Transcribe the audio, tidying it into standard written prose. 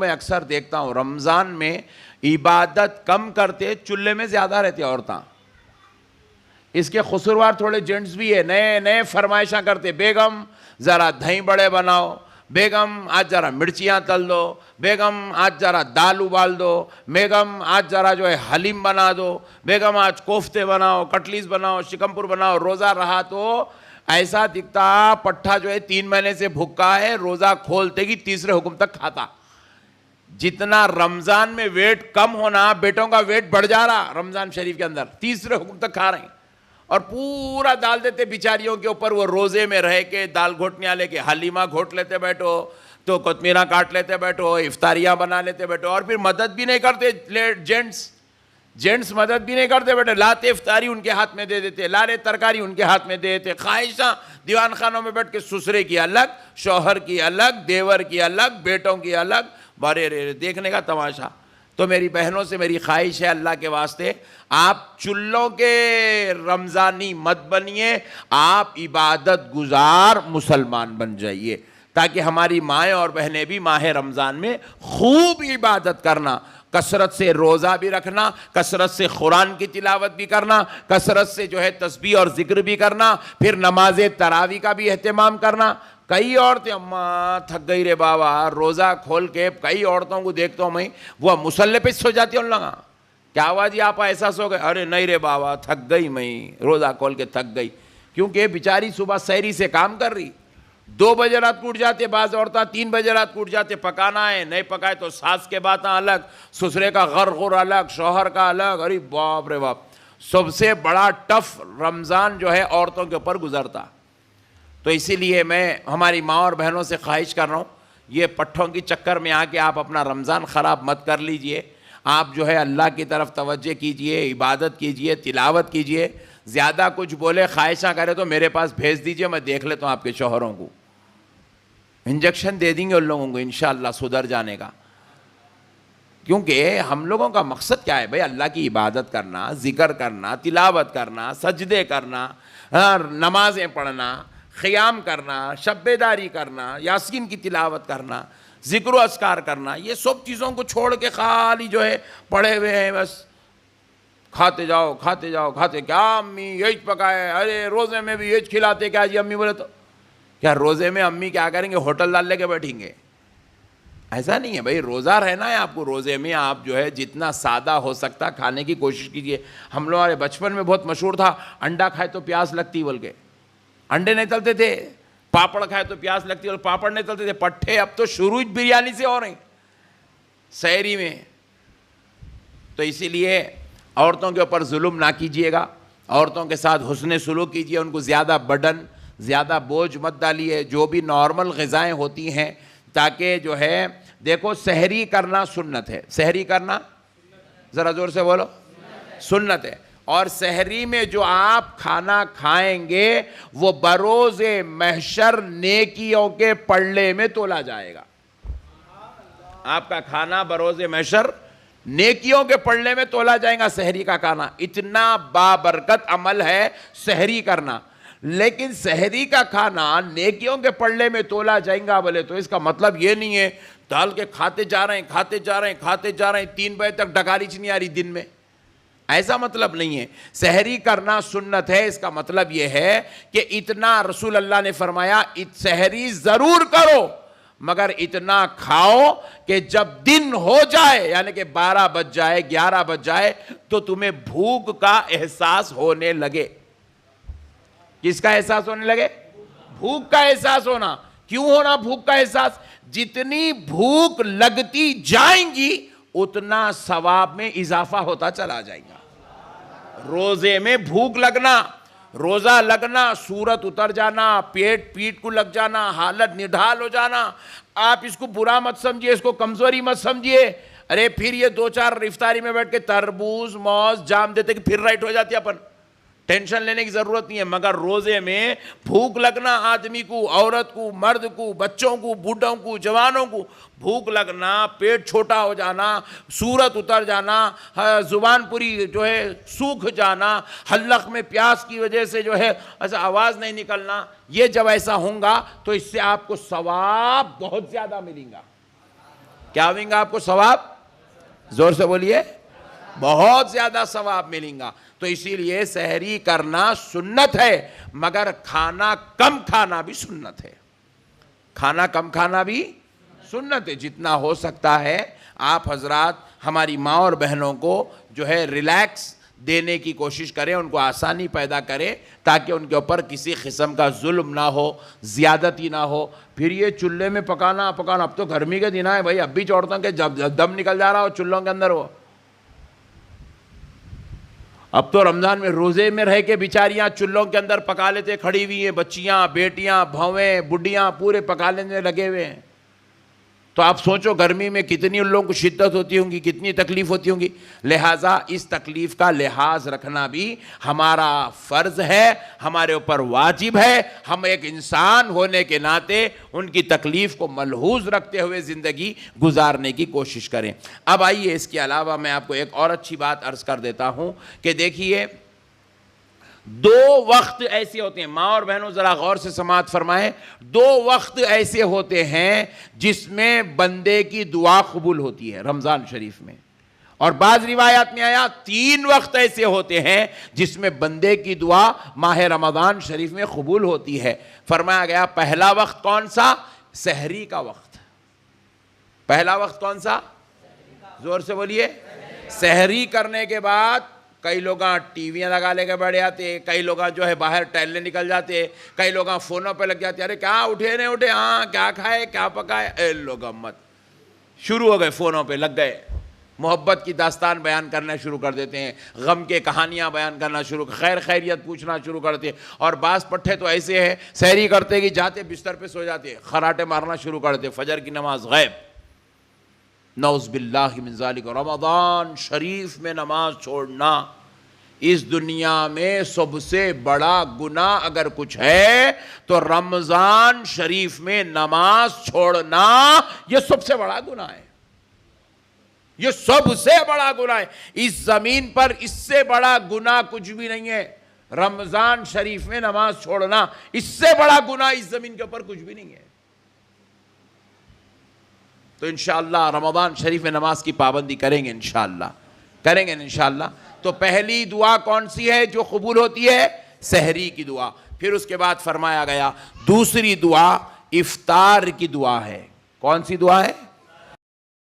میں اکثر دیکھتا ہوں رمضان میں عبادت کم کرتے چولہے میں زیادہ رہتی عورتاں. اس کے قصوروار تھوڑے جینٹس بھی ہے, نئے نئے فرمائشاں کرتے, بیگم ذرا دہی بڑے بناؤ, بیگم آج ذرا مرچیاں تل دو, بیگم آج ذرا دال ابال دو, بیگم آج ذرا جو ہے حلیم بنا دو, بیگم آج کوفتے بناؤ, کٹلیز بناؤ, شکمپور بناؤ. روزہ رہا تو ایسا دکھتا پٹھا جو ہے 3 مہینے سے بھوکا ہے, روزہ کھولتے ہی تیسرے حکم تک کھاتا. جتنا رمضان میں ویٹ کم ہونا, بیٹوں کا ویٹ بڑھ جا رہا رمضان شریف کے اندر, تیسرے حکم تک کھا رہے ہیں. اور پورا ڈال دیتے بیچاریوں کے اوپر, وہ روزے میں رہ کے دال گھوٹنیاں لے کے حلیمہ گھوٹ لیتے بیٹھو, تو کوتمیرہ کاٹ لیتے بیٹھو, افطاریاں بنا لیتے بیٹھو, اور پھر مدد بھی نہیں کرتے. جینٹس مدد بھی نہیں کرتے بیٹھے, لاتے افطاری ان کے ہاتھ میں دے دیتے, لارے ترکاری ان کے ہاتھ میں دے دیتے. خواہشاں دیوان خانوں میں بیٹھ کے سسرے کی الگ, شوہر کی الگ, دیور کی الگ, بیٹوں کی الگ, بارے دیکھنے کا تماشا. تو میری بہنوں سے میری خواہش ہے اللہ کے واسطے, آپ چلوں کے رمضانی مت بنیے, آپ عبادت گزار مسلمان بن جائیے, تاکہ ہماری مائیں اور بہنیں بھی ماہ رمضان میں خوب عبادت کرنا, کثرت سے روزہ بھی رکھنا, کثرت سے قرآن کی تلاوت بھی کرنا, کثرت سے جو ہے تسبیح اور ذکر بھی کرنا, پھر نماز تراویح کا بھی اہتمام کرنا. کئی عورتیں اماں تھک گئی رے بابا, روزہ کھول کے کئی عورتوں کو دیکھتا ہوں میں, وہ مصلی پہ سو جاتی ہیں. ان لوگاں کیا ہوا جی آپ ایسا سو گئے؟ ارے نہیں رے بابا تھک گئی, میں روزہ کھول کے تھک گئی. کیونکہ بیچاری صبح سحری سے کام کر رہی, 2 بجے رات کو اٹھ جاتے, بعض عورتیں 3 بجے رات کو اٹھ جاتے, پکانا ہے, نہیں پکائے تو ساس کے باتیں الگ, سسرے کا غر الگ, شوہر کا الگ. ارے باپ رے باپ, سب سے بڑا ٹف رمضان جو ہے عورتوں کے اوپر گزرتا. تو اسی لیے میں ہماری ماں اور بہنوں سے خواہش کر رہا ہوں, یہ پٹھوں کی چکر میں آ کے آپ اپنا رمضان خراب مت کر لیجئے. آپ جو ہے اللہ کی طرف توجہ کیجئے, عبادت کیجئے, تلاوت کیجئے. زیادہ کچھ بولے, خواہشاں کرے تو میرے پاس بھیج دیجئے, میں دیکھ لیتا ہوں آپ کے شوہروں کو, انجیکشن دے دیں گے ان لوگوں کو انشاءاللہ سدھر جانے کا. کیونکہ ہم لوگوں کا مقصد کیا ہے بھائی؟ اللہ کی عبادت کرنا, ذکر کرنا, تلاوت کرنا, سجدے کرنا, نمازیں پڑھنا, قیام کرنا, شب بیداری کرنا, یاسین کی تلاوت کرنا, ذکر و اذکار کرنا. یہ سب چیزوں کو چھوڑ کے خالی جو ہے پڑے ہوئے ہیں, بس کھاتے جاؤ کھاتے جاؤ کھاتے. کیا امی یہی پکائے؟ ارے روزے میں بھی یہی کھلاتے کیا جی امی؟ بولے تو کیا روزے میں امی کیا کریں گے؟ ہوٹل ڈال لے کے بیٹھیں گے؟ ایسا نہیں ہے بھائی, روزہ رہنا ہے آپ کو. روزے میں آپ جو ہے جتنا سادہ ہو سکتا کھانے کی کوشش کیجئے. ہم لوگ ہمارے بچپن میں بہت مشہور تھا, انڈا کھائے تو پیاس لگتی بول کے, انڈے نہیں تلتے تھے, پاپڑ کھائے تو پیاس لگتی اور پاپڑ نہیں تلتے تھے. پٹھے اب تو شروع بریانی سے ہو رہے ہیں سحری میں. تو اسی لیے عورتوں کے اوپر ظلم نہ کیجیے گا, عورتوں کے ساتھ حسن سلوک کیجیے, ان کو زیادہ برڈن, زیادہ بوجھ مت ڈالیے. جو بھی نارمل غذائیں ہوتی ہیں, تاکہ جو ہے دیکھو سحری کرنا سنت ہے, سحری کرنا ذرا زور سے بولو, سنت ہے. اور سحری میں جو آپ کھانا کھائیں گے وہ بروز محشر نیکیوں کے پلڑے میں تولا جائے گا. آپ کا کھانا بروز محشر نیکیوں کے پلڑے میں تولا جائے گا. سحری کا کھانا اتنا بابرکت عمل ہے سحری کرنا, لیکن سحری کا کھانا نیکیوں کے پلڑے میں تولا جائے گا بولے تو اس کا مطلب یہ نہیں ہے ڈال کے کھاتے جا رہے ہیں کھاتے جا رہے ہیں کھاتے جا رہے ہیں 3 بجے تک ڈکاری نہیں آ رہی دن میں. ایسا مطلب نہیں ہے. سحری کرنا سنت ہے, اس کا مطلب یہ ہے کہ اتنا رسول اللہ نے فرمایا سحری ضرور کرو, مگر اتنا کھاؤ کہ جب دن ہو جائے, یعنی کہ 12 بج جائے 11 بج جائے تو تمہیں بھوک کا احساس ہونے لگے. کس کا احساس ہونے لگے؟ بھوک کا احساس ہونا. کیوں ہونا بھوک کا احساس؟ جتنی بھوک لگتی جائیں گی اتنا ثواب میں اضافہ ہوتا چلا جائے گا. روزے میں بھوک لگنا, روزہ لگنا, صورت اتر جانا, پیٹ کو لگ جانا, حالت نڈھال ہو جانا, آپ اس کو برا مت سمجھیے, اس کو کمزوری مت سمجھیے. ارے پھر یہ 2-4 افطاری میں بیٹھ کے تربوز موز جام دیتے کہ پھر رائٹ ہو جاتی ہے, اپن ٹینشن لینے کی ضرورت نہیں ہے. مگر روزے میں بھوک لگنا, آدمی کو, عورت کو, مرد کو, بچوں کو, بوڑھوں کو, جوانوں کو بھوک لگنا, پیٹ چھوٹا ہو جانا, صورت اتر جانا, زبان پوری جو ہے سوکھ جانا, حلق میں پیاس کی وجہ سے جو ہے ایسا آواز نہیں نکلنا, یہ جب ایسا ہوں گا تو اس سے آپ کو ثواب بہت زیادہ ملیں گا. کیا ہوئیں گا آپ کو ثواب؟ زور سے بولیے، بہت زیادہ ثواب ملیں گا. تو اسی لیے سحری کرنا سنت ہے، مگر کھانا کم کھانا بھی سنت ہے. کھانا کم کھانا بھی سنت ہے. جتنا ہو سکتا ہے آپ حضرات ہماری ماں اور بہنوں کو جو ہے ریلیکس دینے کی کوشش کریں، ان کو آسانی پیدا کریں تاکہ ان کے اوپر کسی قسم کا ظلم نہ ہو، زیادتی نہ ہو. پھر یہ چولہے میں پکانا، اب تو گرمی کے دن ہے بھائی، اب بھی عورتوں کے جب دم نکل جا رہا ہو چولہوں کے اندر. ہو اب تو رمضان میں روزے میں رہ کے بیچاریاں چولہوں کے اندر پکا لیتے کھڑی ہوئی ہیں، بچیاں، بیٹیاں، بھویں، بڈیاں پورے پکا لینے لگے ہوئے ہیں. تو آپ سوچو گرمی میں کتنی ان لوگوں کو شدت ہوتی ہوں گی، کتنی تکلیف ہوتی ہوں گی. لہٰذا اس تکلیف کا لحاظ رکھنا بھی ہمارا فرض ہے، ہمارے اوپر واجب ہے. ہم ایک انسان ہونے کے ناطے ان کی تکلیف کو ملحوظ رکھتے ہوئے زندگی گزارنے کی کوشش کریں. اب آئیے اس کے علاوہ میں آپ کو ایک اور اچھی بات عرض کر دیتا ہوں کہ دیکھیے 2 وقت ایسے ہوتے ہیں، ماں اور بہنوں ذرا غور سے سماعت فرمائیں. 2 وقت ایسے ہوتے ہیں جس میں بندے کی دعا قبول ہوتی ہے رمضان شریف میں. اور بعض روایات میں آیا 3 وقت ایسے ہوتے ہیں جس میں بندے کی دعا ماہ رمضان شریف میں قبول ہوتی ہے. فرمایا گیا پہلا وقت کون سا؟ سحری کا وقت. پہلا وقت کون سا؟ زور سے بولیے. سحری کرنے کے بعد کئی لوگ ٹی ویاں لگا لے کے بیٹھ جاتے، کئی لوگ جو ہے باہر ٹہلنے نکل جاتے، کئی لوگ فونوں پہ لگ جاتے. ارے کیا اٹھے نہیں اٹھے، ہاں کیا کھائے کیا پکائے. اے لوگ مت شروع ہو گئے، فونوں پہ لگ گئے، محبت کی داستان بیان کرنا شروع کر دیتے ہیں، غم کے کہانیاں بیان کرنا شروع، خیر خیریت پوچھنا شروع کرتے ہیں. اور بعض پٹھے تو ایسے ہیں سحری کرتے کہ جاتے بستر پہ سو جاتے، خراٹے مارنا شروع کرتے، فجر کی نماز غائب. نعوذ باللہ من ذالک. رمضان شریف میں نماز چھوڑنا اس دنیا میں سب سے بڑا گناہ اگر کچھ ہے تو رمضان شریف میں نماز چھوڑنا یہ سب سے بڑا گناہ ہے. یہ سب سے بڑا گناہ ہے. اس زمین پر اس سے بڑا گناہ کچھ بھی نہیں ہے. رمضان شریف میں نماز چھوڑنا اس سے بڑا گناہ اس زمین کے اوپر کچھ بھی نہیں ہے. تو انشاءاللہ رمضان شریف میں نماز کی پابندی کریں گے، انشاءاللہ. تو پہلی دعا کون سی ہے جو قبول ہوتی ہے؟ سحری کی دعا. پھر اس کے بعد فرمایا گیا دوسری دعا افطار کی دعا ہے. کون سی دعا ہے؟